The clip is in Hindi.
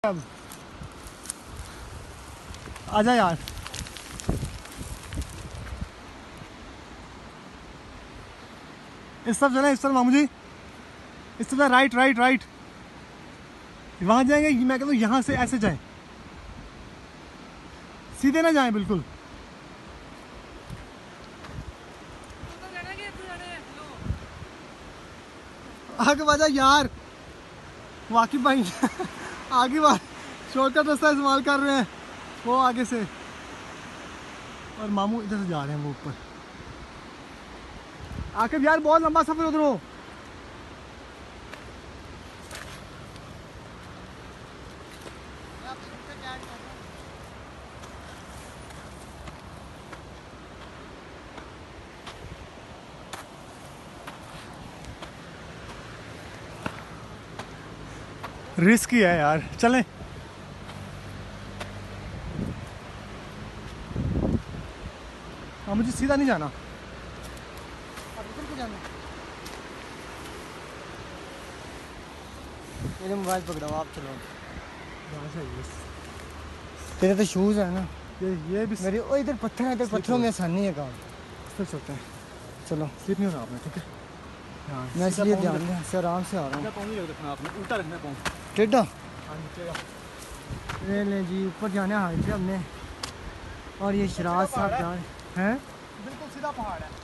अब आजा यार। इस तरफ चले, इस तरफ मामू जी, इस तरफ राइट राइट राइट। वहां जाएंगे, मैं कहता हूँ यहाँ से ऐसे जाएं, सीधे ना जाएं बिल्कुल। आगे बाजा यार, वाकिफ भाई आगे बार शॉर्टकट रास्ता इस्तेमाल कर रहे हैं वो आगे से, और मामू इधर से जा रहे हैं वो ऊपर। आकिब यार बहुत लंबा सफर उधर हो। रिस्क ही है यार, चलें। हाँ मुझे सीधा नहीं जाना, मेरे मोबाइल पकड़ाओ, आप चलो। तेरे तो शूज़ है ना, ये भी मेरे ओ इधर पत्थर है, इधर पत्थरों में आसानी है काम। फिर चलते हैं। चलो स्लिप नहीं होना आपने, ठीक है? हाँ, मैं इसलिए ध्यान से आराम से आ रहा हूँ। रखना आपने, उल्टा रखना पाँव। टेढ़ा हाँ नीचे ले ले जी, ऊपर जाने हाइट पे हमने, और ये शराज साहब जा रहे हैं। बिल्कुल सीधा पहाड़ है।